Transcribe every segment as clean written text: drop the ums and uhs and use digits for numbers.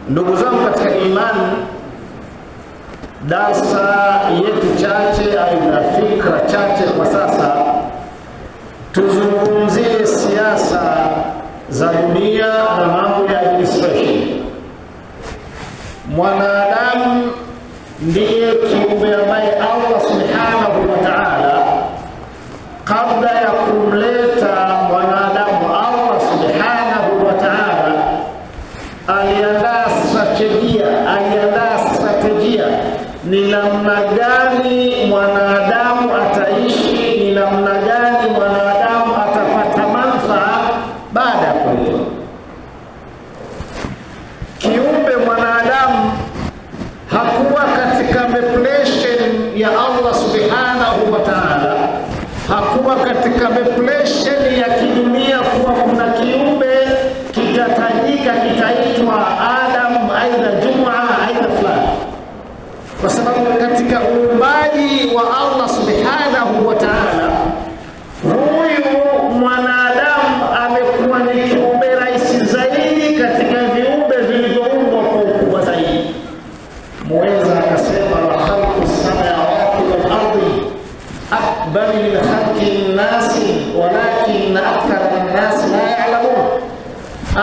Ndugu zangu katika imani, darasa yetu chache aidha fikra chache kwa sasa tuzungumzie siasa za dunia na mambo ya administration. Mwanadamu ndiye kiumbe ambaye Allah subhanahu wa ta'ala kabla ya kumleta mwanadamu, Allah subhanahu wa ta'ala aliandaa strategia ni namna gani mwanadamu ataishi, ni namna gani mwanadamu atapata manufaa baada ya kufa. Kiumbe mwanadamu hakuwa katika manipulation ya Allah subhanahu wa ta'ala, hakuwa katika manipulation ya kidunia kuwa kuna kiumbe kitatajika kitaitwa Adam aidha Juma aidha fulani, kwa sababu katika uumbaji wa Allah subhanahu wa ta'ala huyu mwanadamu amekuwa ni kiumbe rahisi zaidi katika viumbe vilivyoumbwa kwa ukubwa zaidi. Muweza akasema wa khalqu samawati wal ardi akbar min khalqi an-nasi walakin akthara an-nas la ya'lamun.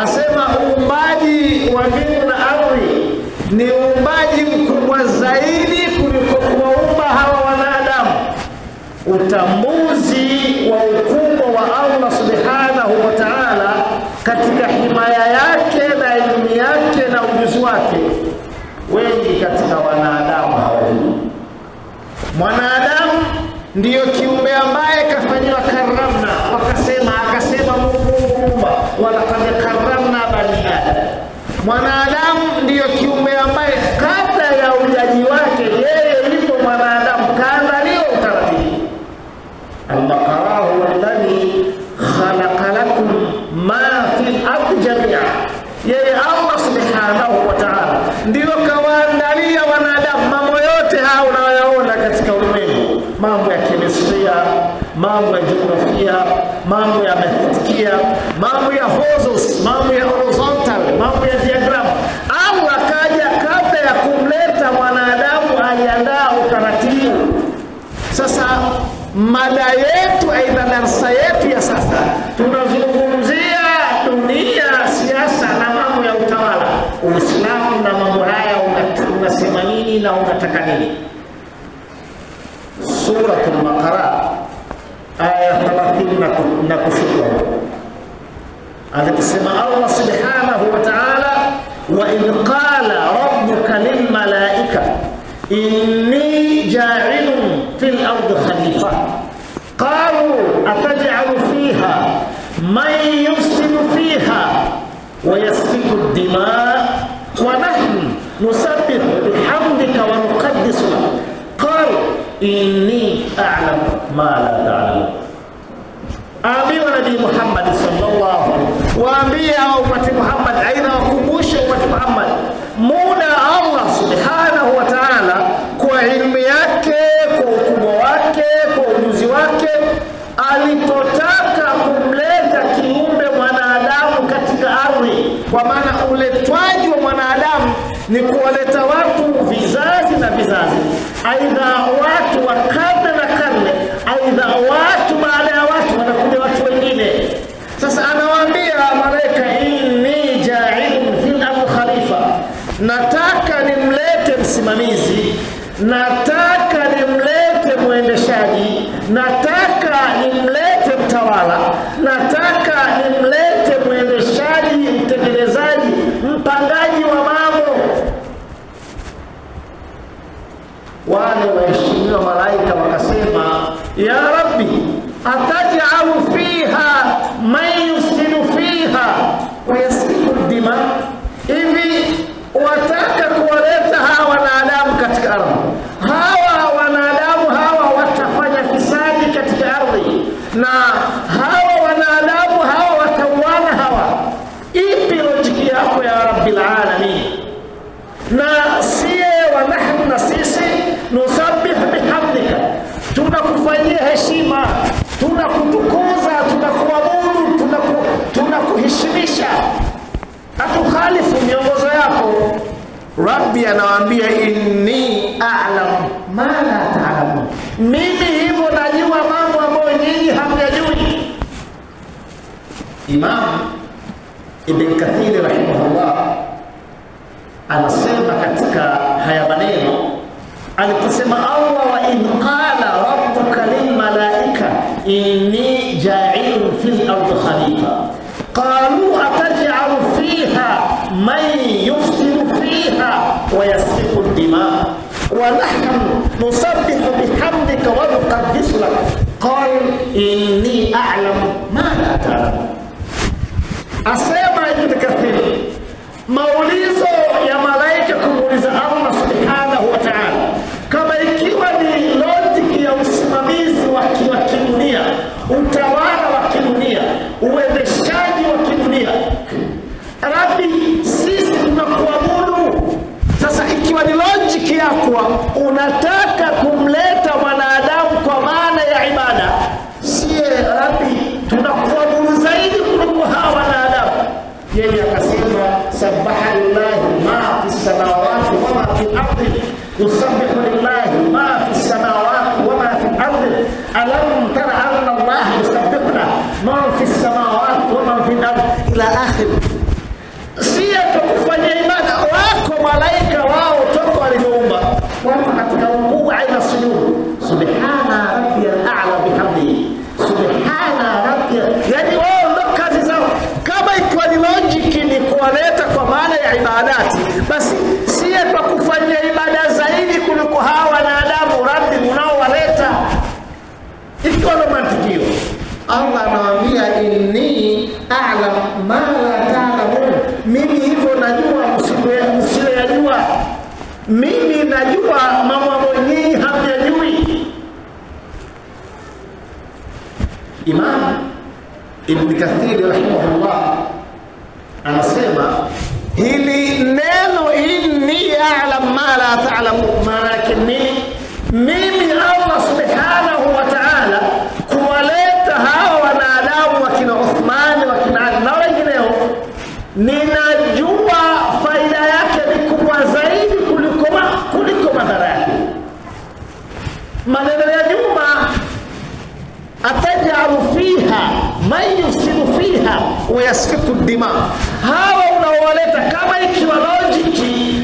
Asema uumbaji wa mbingu na ardhi ni uumbaji mkubwa zaidi kuliko kuumba hawa wanadamu. Utambuzi wa ukubwa wa Allah subhanahu wa ta'ala katika himaya yake na elimu yake na ujuzi wake, wengi katika wanadamu hawajui. Mwanadamu ndiyo kiumbe ambaye kafanywa karamna, akasema Mungu wala qad karamna bani Adam. Mwanadamu ndiyo kiumbe ambaye kabla ya ujaji wake yeye yuko mwanadamu kaandaliwa utaratibu. Al-Baqara huwa alladhi khalaqa lakum ma fil ardi jami'a. Yeye Allah subhanahu wa ta'ala ndiyo kawaandalia wanadamu mambo yote haya unayoona katika ulimwengu, mambo ya kemistria, mambo ya jiografia, mambo ya mathematikia, mambo ya horizontal, mambo ya horizontal, mambo ya diagram. Allah kaja kabla ya kumleta mwanadamu aliandaa utaratibu. Sasa mada yetu aidha darasa yetu ya sasa tunazungumzia dunia, siasa na mambo ya utawala. Uislamu na mambo haya unasema nini na unataka nini? Suratul Baqara aya 30 na kushuka anasema Allah subhanahu wa ta'ala, wa in qala rabbuka lil malaika inni ja'ilun fil ardi khalifa qalu ataj'alu fiha man yufsidu fiha wa yasfiku ad-dima wa nahnu nusabbihu bihamdika wa nuqaddisu lak qala inni a'lamu ma la ta'lamun. Ambiwa Nabii Muhammad sallallahu alaihi wasallam, waambie umati Muhammad, aidha wakumbushe umati Muhammad muda Allah subhanahu wa ta'ala kwa ilmu yake, kwa ukubwa wake, kwa ujuzi wake alipotaka kumleta kiumbe mwanadamu katika ardhi. Kwa maana uletwaji wa mwanadamu ni kuwaleta watu vizazi na vizazi, aidha watu wa karne na karne, aidha watu baada ya watu wanakuja watu wengine. Sasa anawaambia malaika, inni ja'ilun fil ardi khalifa, nataka nimlete msimamizi, nataka nimlete mwendeshaji, nataka nimlete mtawala, nataka nimlete mwendeshaji, mtekelezaji, mpangaji wa mambo. Wale waheshimiwa malaika wakasema, ya Rabbi ataj'alu fiha man yufsidu fiha wa yasfiku ad-dima. Hivi wataka kuwaleta hawa wanadamu katika ardhi, hawa wanadamu hawa watafanya fisadi katika ardhi, na hawa wanadamu hawa watauana hawa. Ipi lojiki yako ya Rabbil alamin? Na siye wa nahnu, na sisi nusabbihu bihamdika, tunakufanyia heshima, tunakutukuza, tunakuabudu, tunakuheshimisha. Hatukhalifu miongozo yako, Rabbi anawaambia inni a'lam ma la ta'lamun, mimi hivyo najua mambo ambayo nyinyi hamyajui. Imam Ibn Kathir rahimahullah anasema katika haya maneno aliposema Allah wa in qala rabbuka lil malaika inni ja'ilun fil ardi khalifa qalu ataj'alu fiha man yufsidu fiha wa yasfiku ad-dima wa nahnu nusabbihu bihamdika wa nuqaddisu lak qala inni a'lamu ma la ta'lamun. Asema Ibn Kathir, maulizo ya malaika kumuuliza Allah subhanahu wa ta'ala kama ikiwa ni logic ya usimamizi wa kidunia, utawala wa kidunia, uendeshaji wa kidunia, Rabbi sisi tunakuabudu. Sasa ikiwa ni logic yako unataka kumleta mwanadamu kwa maana ya ibada, sie Rabbi tunakuabudu zaidi kuliko hawa wanadamu. Yeye akasema sabbaha lillahi ma fi samawati wa ma fi al-ardi yusabbihu lillahi ma fi samawati wa ma fi al-ardi alam tara anna Allah yusabbihu ma fi samawati wa ma fi al-ardi ila akhir. Sio tukufanya ibada wako malaika wao toka waliumba wako katika ukuu aina sujud subhana rabbiyal a'la bihamdihi subhana rabbiyal, yani wao ndo kazi zao. Kama ikiwa ni logic ni kuwaleta kwa maana ya ibadati, basi sie kwa kufanya ibada zaidi kuliko hawa wanadamu Rabbi unaowaleta. Ikiwa ndo mantikio, Allah anawaambia inni a'lam ma la ta'lamun, mimi hivyo najua msiyojua. Mimi najua mambo ambayo nyinyi hamyajui. Imam Ibn Kathir rahimahullah anasema hili neno inni a'lam ma la ta'lamun, maana yake mimi Allah subhanahu wa ta'ala kuwaleta hawa wanadamu wakina Uthman wakina Ali na wengineo, ninajua faida yake ni kubwa zaidi kuliko madhara yake. Maneno ya nyuma atajalu fiha man yusibu fiha wa yasfiku dima, hawa unawaleta kama ikiwa logic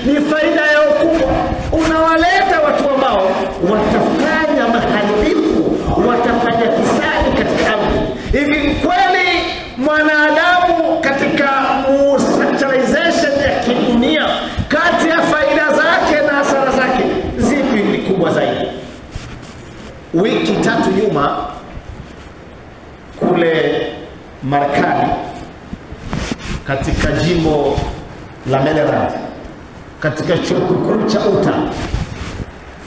ni faida yao kubwa, unawaleta watu ambao watafanya maharibifu, watafanya fisadi katika ardhi. Hivi kweli mwanadamu katika structuralization ya kidunia, kati ya faida zake na hasara zake zipi ni kubwa zaidi? Wiki 3 nyuma kule Marekani katika jimbo la Maryland katika chuo kikuu cha Utah,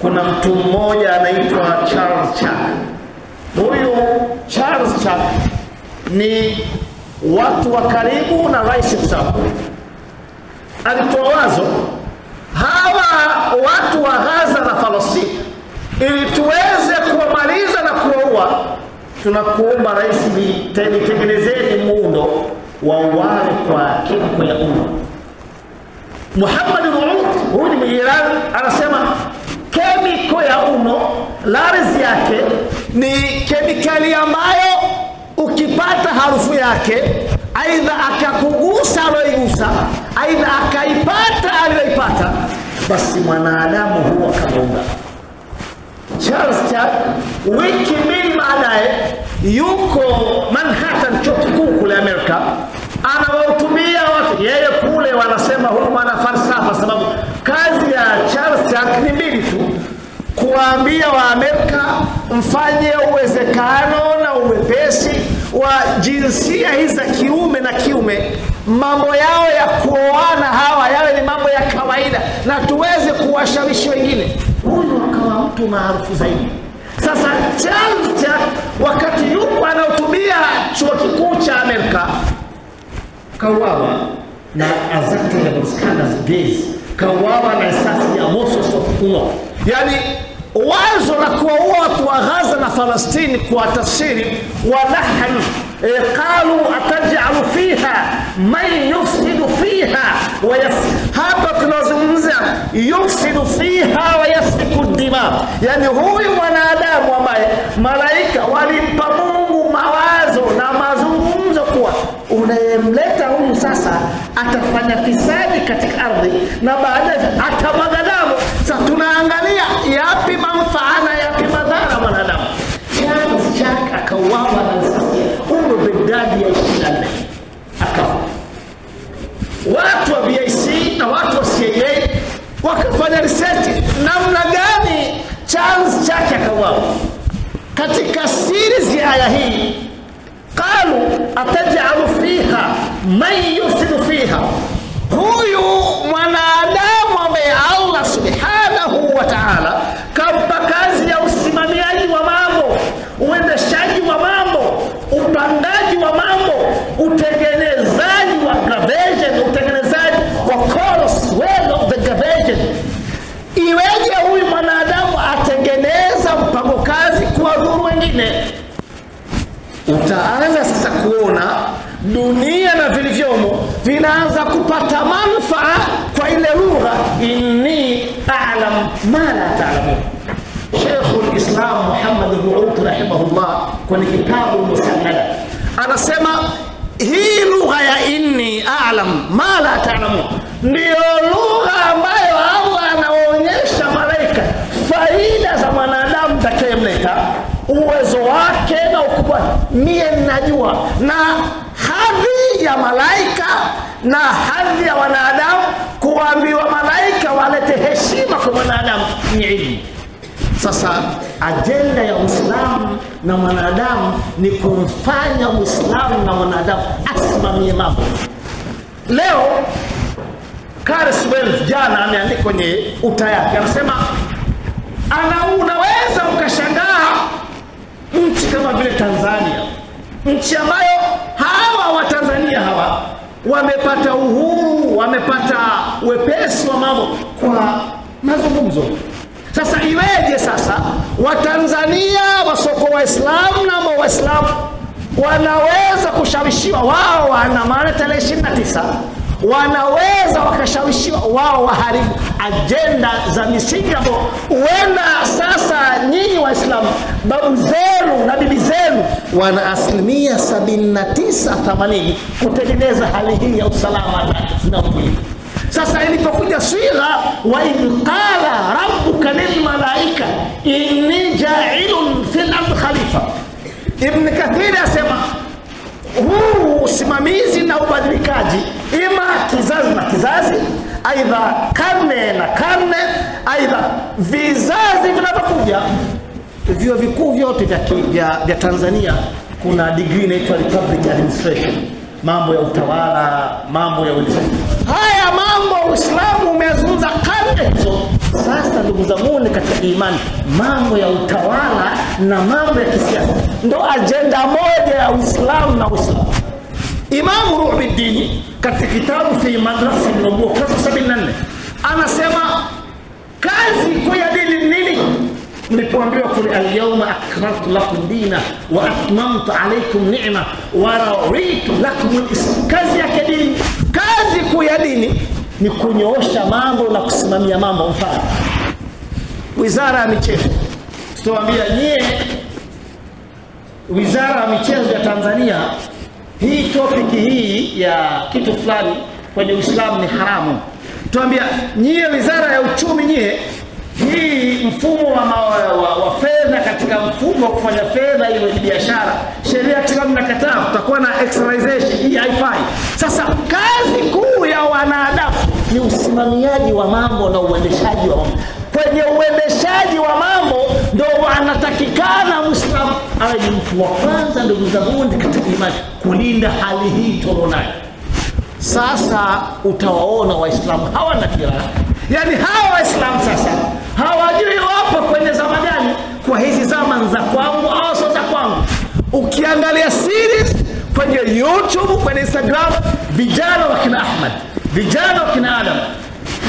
kuna mtu mmoja anaitwa Charles Chuck. Huyu Charles Chuck ni watu wa karibu na Rais Trump. Alitoa wazo, hawa watu wa Gaza na Palestina, ili tuweze kuwamaliza na kuwaua, tunakuomba rais tengenezeni muundo wa uwale kwa kemiko ya umma. Muhammad al-Uud huyu ni Iran anasema kemiko ya uno larzi yake ni kemikali ambayo ukipata harufu yake aidha akakugusa aloigusa aidha akaipata aliyoipata, basi mwanadamu huwa kamunga. Charles Chuck wiki 2 baadaye yuko Manhattan, chuo kikuu kule Amerika, anawahutubia watu. Yeye kule wanasema huyu mwana falsafa, sababu kazi ya Charles Chuck ni mbili tu: kuambia wa Amerika mfanye uwezekano na uwepesi wa jinsia hizi za kiume na kiume, mambo yao ya kuoana hawa yawe ni mambo ya kawaida na tuweze kuwashawishi wengine. Huyu akawa mtu maarufu zaidi. Sasa Charles Chuck wakati yuko anahutubia chuo kikuu cha Amerika, kauawa na azaki ya Buskanas Gaze, kauawa na risasi ya mososofuno. Yani wazo la kuwaua watu wa Gaza na Palestina kwa tafsiri wa nahnu qalu ataj'alu fiha man yufsidu fiha wa hapa tunazungumzia yufsidu fiha wa yasfiku dima. Yani huyu mwanadamu ambaye malaika walimpa Mungu mawazo na mazungumzo kuwa unayemleta huyu sasa atafanya fisadi katika ardhi na baadaye atamwaga damu. Sasa tunaangalia yapi manufaa na yapi madhara mwanadamu. Chanzo chake akauawa na risasi Baghdadi ya 24 akafa. Watu wa BIC na watu wa CIA wakafanya research namna gani chanzo chake akauawa. Katika series ya aya hii qalu atajalu fiha man yufsidu fiha, huyu mwanadamu ambaye Allah subhanahu wa ta'ala kampa kazi ya usimamiaji wa mambo, uendeshaji wa mambo, upandaji wa mambo, utengenezaji wa gravitation, utengenezaji wa course well of the gravitation. Iweje huyu mwanadamu atengeneza mpango kazi kuwadhuru wengine? Utaanza sasa kuona dunia na vilivyomo vinaanza kupata manufaa kwa ile lugha inni a'lam ma la ta'lamun. Sheikhul Islam Muhammad al-Bu'ut rahimahullah kwenye kitabu Musannada anasema hii lugha ya inni a'lam ma la ta'lamun ndio lugha ambayo Allah anaonyesha malaika faida za mwanadamu takayemleta, uwezo wake na ukubwa. Mie ninajua, na hadhi ya malaika na hadhi ya wanadamu, kuambiwa malaika walete heshima kwa mwanadamu ni ilmu. Sasa ajenda ya Uislamu na mwanadamu ni kumfanya Uislamu na mwanadamu asimamie mambo. Leo Karis Wells jana ameandika kwenye uta yake, anasema unaweza ukashangaa nchi kama vile Tanzania, nchi ambayo hawa wa Tanzania hawa wamepata uhuru, wamepata wepesi wa mambo kwa mazungumzo. Sasa iweje sasa Watanzania wasoko Waislamu na Waislamu wanaweza kushawishiwa wao waandamane tarehe 29, wanaweza wakashawishiwa wao waharibu ajenda za misingi ambayo huenda sasa nyinyi Waislamu babu zenu na bibi zenu wana asilimia 79-80 kutengeneza hali hii ya usalama na utulivu. Sasa ilipokuja swira wa qala rabbuka lil malaika inni ja'ilun fil ardh khalifa, Ibn Kathir asema huu usimamizi na ubadilikaji ima kizazi na kizazi, aidha karne na karne, aidha vizazi vinavyokuja. Vyuo vikuu vyote vya Tanzania kuna degree inaitwa Republic Administration, mambo ya utawala, mambo ya uendeshaji. Haya mambo Uislamu umezungumza karne hizo. Sasa ndugu zangu katika imani, mambo ya utawala na mambo ya kisiasa ndo ajenda moja ya Uislamu na Uislamu. Imam Ruhuddin katika kitabu fi madrasa an-nubuwah kurasa 74 anasema kazi kwa ya dini nini? Mlipoambiwa kule al-yawma akmaltu lakum dina wa atmamtu alaykum ni'ma wa raditu lakum al-islam. Kazi ya dini, kazi kuu ya dini ni kunyoosha mambo na kusimamia mambo. Mfano wizara ya michezo, tutawaambia nyie wizara ya michezo ya Tanzania, hii topic hii ya kitu fulani kwenye Uislamu ni haramu. Tuambia nyie wizara ya uchumi, nyie hii mfumo wa fedha, katika mfumo wa kufanya fedha iwe biashara, sheria Kiislamu inakataa, tutakuwa na externalization, hii haifai. Sasa kazi kuu ya wanadamu ni usimamiaji wa mambo na uendeshaji wa mambo. Kwenye uendeshaji wa mambo ndio anatakikana Muislamu awe ni mtu wa kwanza, ndugu zangu katika imani, kulinda hali hii tulonayo. Sasa utawaona Waislamu hawana kila, yani hawa Waislamu sasa hawajui wapo kwenye zama gani, kwa hizi zama za kwangu au sio za kwangu. Ukiangalia series kwenye YouTube, kwenye Instagram, vijana wa kina Ahmad, vijana wa kina Adam,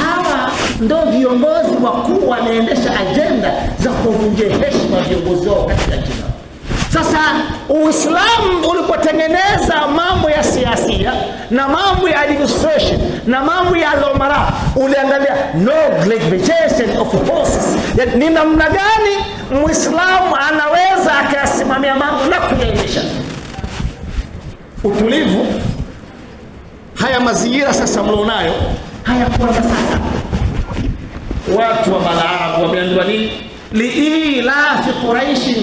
hawa ndo viongozi wakuu wanaendesha ajenda za kuvunjia heshima viongozi wao katika nchi. Sasa Uislamu ulipotengeneza mambo ya siasia na mambo ya administration na mambo ya al-umara, uliangalia negligence of forces. Ni namna gani Muislamu anaweza akasimamia mambo na kuyaendesha utulivu. Haya mazingira sasa mlionayo hayakuwa sasa. Watu wa Arabu wameambiwa nini? liilafi Quraish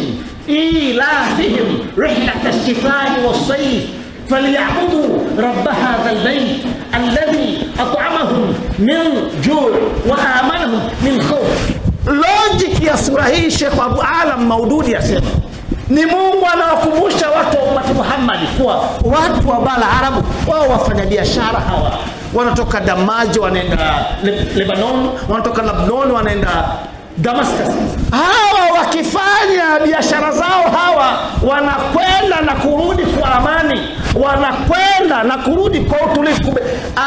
إيلافهم رحلة الشتاء والصيف فليعبدوا رب هذا البيت الذي أطعمهم من جوع وآمنهم من خوف. Logic ya sura hii Sheikh Abu Alam Maududi yasema ni Mungu anawakumbusha watu wa ummati Muhammad kuwa watu wa bara Arabu wao wafanya biashara hawa. Wanatoka Damaji wanaenda Lebanon, wanatoka Lebanon wanaenda Damascus. Hawa wakifanya biashara zao hawa wanakwenda na kurudi kwa amani, wanakwenda na kurudi kwa utulivu.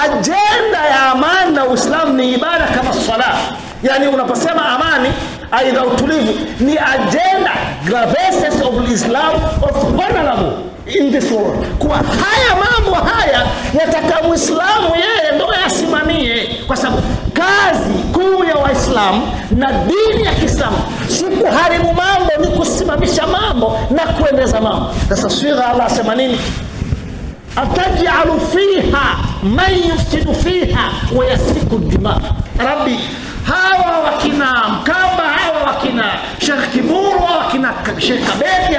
Agenda ya amani na Uislamu ni ibada kama swala. Yani unaposema amani aidha utulivu ni agenda, the basis of Islam of vulnerable in this world. Kwa haya mambo haya yataka Muislamu yeye ndio yasimamie, kwa sababu kazi kuu ya Waislamu na dini ya Kiislamu si kuharibu mambo, ni kusimamisha mambo na kuendeleza mambo. Sasa swira Allah sema nini? Atajalu fiha man yufsidu fiha wa yasfiku dima. Rabbi, hawa wakina Mkamba, hawa wakina Sheikh Kiburu, wakina Sheikh Kabedi,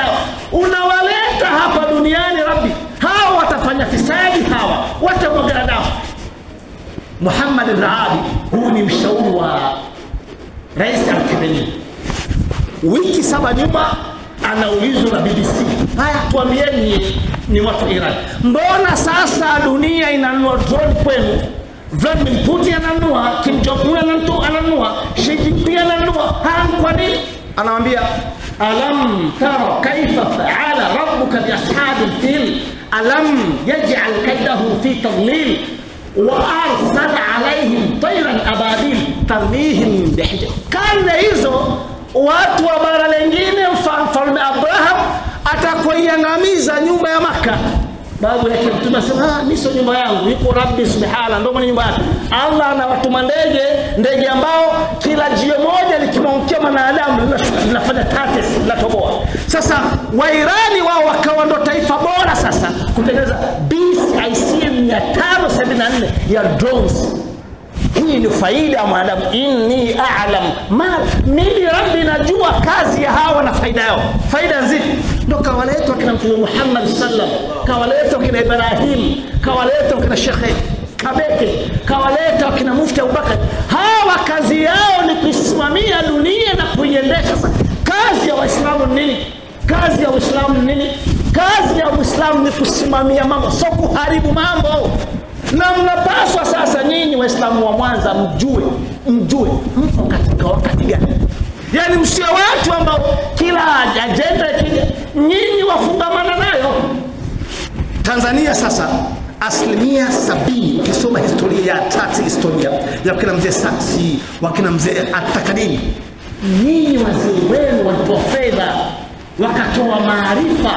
unawaleta hapa duniani Rabbi, hawa watafanya fisadi, hawa watamwaga damu. Muhammad ibn Ali, huyu ni mshauri wa Rais Al-Khamenei. Wiki 7 nyuma anaulizwa na BBC, haya tuambieni ni watu Iran, mbona sasa dunia inanunua drone kwenu? Vladimir Putin ananunua, Kim Jong-un ananunua, Xi Jinping ananunua. Kwa nini? Anamwambia alam tara kaifa fa'ala rabbuka bi ashabil fil alam yaj'al kaydahu fi tadlil wa arsala alayhim tayran ababil tarmihim bihijab. Kana hizo watu wa bara lingine, mfalme Abraham atakoiangamiza nyumba ya Makkah. Babu yake Mtume asema mimi sio nyumba yangu, yuko Rabbi subhanahu ndio mwenye nyumba yake. Allah anawatuma ndege ambao kila jiwe moja likimwangukia mwanadamu linafanya tates la toboa. Sasa Wairani wao wakawa ndo taifa bora sasa kutengeneza BCIC 574 ya drones. Hii ni faida ya mwanadamu. Inni a'lam ma, mimi Rabbi najua kazi ya hawa na faida yao. Faida zipi? Ndo kawaleto kina Mtume Muhammad sallam, kawaleto kina Ibrahim, kawaleto kina Sheikh Kabeke, kawaleto kina Mufti Abubakar. Hawa kazi yao ni kusimamia dunia na kuiendesha. Kazi ya Waislamu nini? Kazi ya Uislamu nini? Kazi ya Uislamu ni kusimamia mambo, sio kuharibu mambo. Na mnapaswa sasa nyinyi Waislamu wa Mwanza mjue mpo katika wakati gani. Yani msio watu ambao kila agenda nyinyi wafungamana nayo. Tanzania sasa 70% ukisoma historia ya tatu, historia ya kina mzee Saksi, wakina mzee Atakadini, nyinyi wazee wenu walitoa fedha, wakatoa maarifa,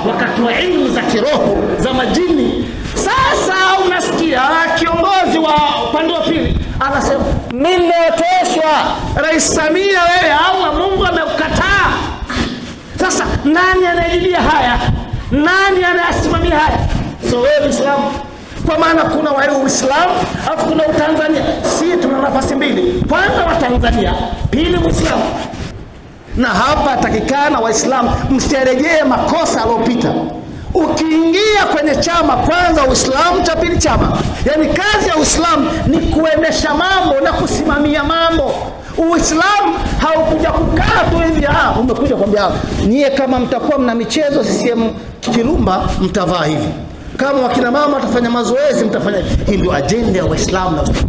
wakatoa elimu za kiroho za majini. Sasa unasikia kiongozi wa upande wa pili anasema mimi nimeteshwa Rais Samia, wewe Allah Mungu amekukataa. Sasa nani anayejibia haya? Nani anasimamia haya? So wewe Muislamu, kwa maana kuna Uislamu afu kuna Tanzania. Sisi tuna nafasi mbili, kwanza wa Tanzania, pili Muislamu. Na hapa takikana Waislamu msirejee makosa aliyopita. Ukiingia kwenye chama, kwanza Uislamu, cha pili chama. Yani kazi ya Uislamu ni kuendesha mambo na kusimamia mambo. Uislamu haukuja kukaa tu hivi, umekuja kwambia nyie kama mtakuwa mna michezo CCM Kirumba mtavaa hivi, kama wakina mama watafanya mazoezi mtafanya hivi. Hii ndio agenda ya Waislamu. Na sasa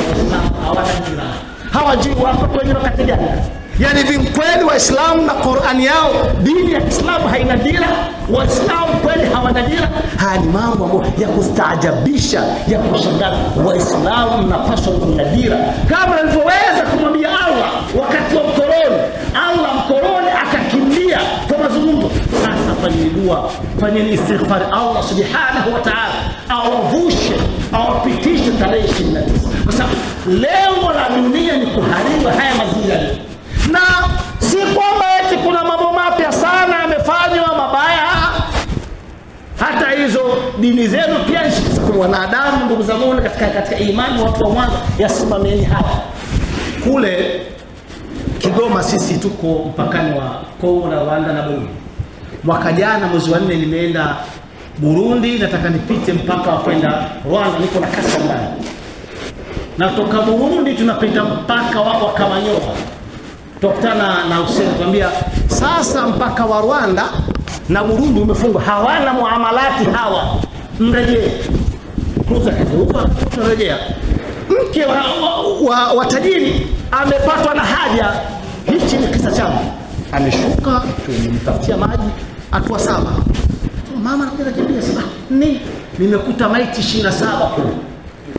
Waislamu hawana dira, hawajui wako kwenye wakati gani. Yani kweli Waislamu na Qur'ani yao, dini ya Kiislamu haina dira, Waislamu kweli hawana dira. Haya ni mambo ambayo ya kustaajabisha, ya kushangaza. Waislamu mnapaswa kuwa na dira, kama alivyoweza kumwambia Allah wakati wa mkoroni. Allah mkoroni akakimbia kwa mazungumzo fanyeni dua, fanyeni istighfar. Allah subhanahu wa ta'ala awavushe, awapitishe tarehe 29, kwa sababu lengo la dunia ni kuharibu haya mazingira. Na si kwamba eti kuna mambo mapya sana yamefanywa mabaya. Hata hizo dini zenu pia kwa wanadamu, ndugu zangu katika imani, watu wa mwanzo, yasimamieni hapa. Kule Kigoma sisi tuko mpakani wa Kongo na Rwanda na Burundi. Mwaka jana mwezi wa 4 nimeenda Burundi, nataka nipite mpaka wa kwenda Rwanda, niko na kasa ndani. Na toka Burundi tunapita mpaka wa Kamanyola. Tukutana na Hussein kwambia sasa mpaka wa Rwanda na Burundi umefungwa, hawana muamalati hawa, mrejee. Kuza kaduka tunarejea. Mke wa tajiri amepatwa na haja. Hichi ni kisa changu. Ameshuka, tumemtafutia maji, hatua 7. Mama anakuja kimbia sasa, nimekuta maiti 27 kule.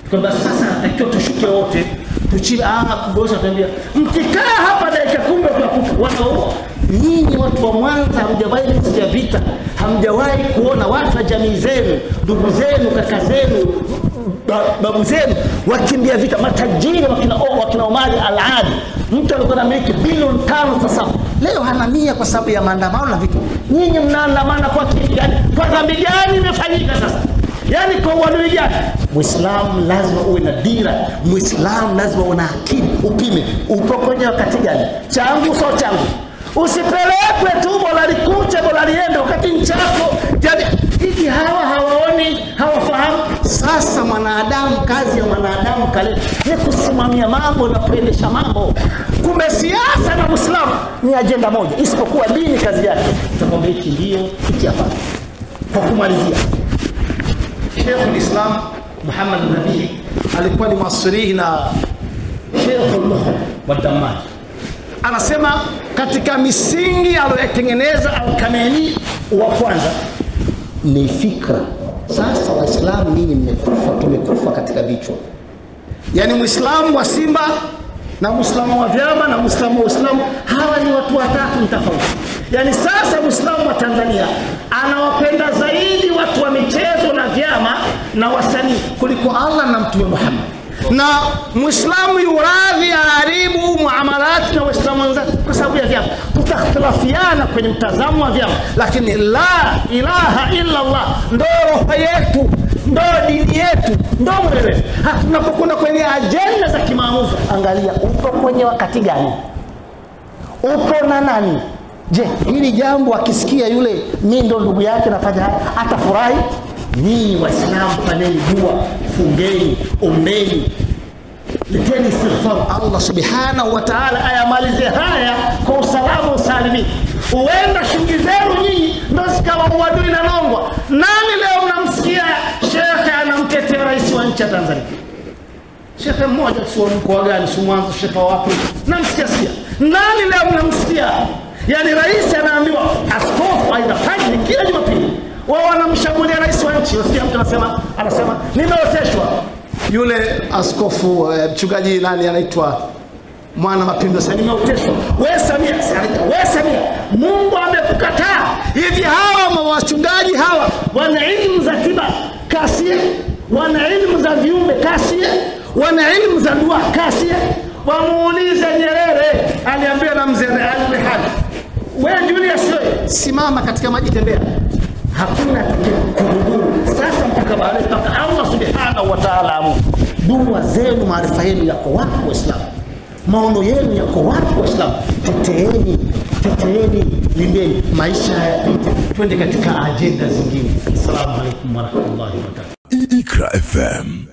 Kwa sasa natakiwa tushuke wote, tuchile kubosa. Tuambia mkikaa hapa dakika 10 tunakufa. Wanaua. Nyinyi watu wa Mwanza hamjawahi kusikia vita, hamjawahi kuona watu wa jamii zenu, ndugu zenu, kaka zenu, babu zenu wakimbia vita. Matajiri wakina Omar Al-Adi, mtu alikuwa na miliki bilioni 5 sasa leo hana nia kwa sababu ya maandamano na vitu. Nyinyi mnaandamana kwa kitu gani? Kwa dhambi gani imefanyika sasa? Yani kwa uadui gani? Muislamu lazima uwe na dira, Muislamu lazima uwe na akili, upime upo kwenye wakati gani, changu sio changu. Usipelekwe tu bora likuche bora liende wakati nchako. Jadi hivi hawaoni, hawafahamu. Sasa mwanadamu, kazi ya mwanadamu kale ni kusimamia mambo na kuendesha mambo. Kumbe siasa na Muislamu ni ajenda moja, isipokuwa dini kazi yake. Tutakwambia hiki ndio, hiki hapa. Kwa kumalizia, Sheikh al-Islam Muhammad al-Nabii alikuwa ni masrihi na Sheikh al-Muhyi wa Dammaj. Anasema katika misingi aliyotengeneza Al-Khamenei wa kwanza ni fikra. Sasa Waislamu ninyi mmekufa, tumekufa katika vichwa. Yani Muislamu wa Simba na Muislamu wa vyama na Muislamu wa Uislamu, hawa ni watu watatu tofauti. Yani sasa Muislamu wa Tanzania anawapenda zaidi watu wa michezo na vyama na wasanii kuliko Allah na Mtume Muhammad. Na Muislamu yuradhi haribu muamalati na Waislamu wenzake kwa sababu ya vyama. Tutakhtilafiana kwenye mtazamo wa vyama, lakini la ilaha illa Allah ndo roho yetu, ndo dini yetu, ndo mwele. Tunapokwenda kwenye ajenda za kimaamuzi, angalia upo kwenye wakati gani, upo na nani. Je, hili jambo akisikia yule mimi ndo ndugu yake nafanya haya, atafurahi? Nyinyi Waislamu paneni dua, fungeni, ombeni, leteni istighfar. Allah subhanahu wa ta'ala ayamalize haya kwa usalama usalimi. Uenda shughuli zenu nyinyi ndo zikawa uadui na nongwa. Nani leo mnamsikia shekhe anamtetea rais wa nchi ya Tanzania? Shekhe mmoja sio mkoa gani, sio Mwanza, shekhe wapi? Namsikia. Nani leo mnamsikia? Yani rais anaambiwa askofu aidha fanya kila Jumapili, wao wanamshambulia rais wa nchi. Unasikia mtu anasema nimeoteshwa. Yule askofu mchungaji nani anaitwa Mwana Mapinduzi, nimeoteshwa. Wewe Samia, Mungu amekukataa. Hivi hawa wachungaji hawa wana elimu za tiba kasia, wana elimu za viumbe kasia, wana elimu za dua kasia. Wamuulize Nyerere, aliambia na mzee Ali, wewe Julius, simama katika maji, tembea. Hakuna kuruguru. Sasa mpaka baadaye mpaka Allah subhanahu wa ta'ala dua zenu, maarifa yenu yako wapi Waislamu? Maono yenu yako wapi Waislamu? Teteeni, lindeni maisha hayapite. Twende katika ajenda zingine. Assalamu alaykum wa rahmatullahi wa barakatuh. Iqra FM.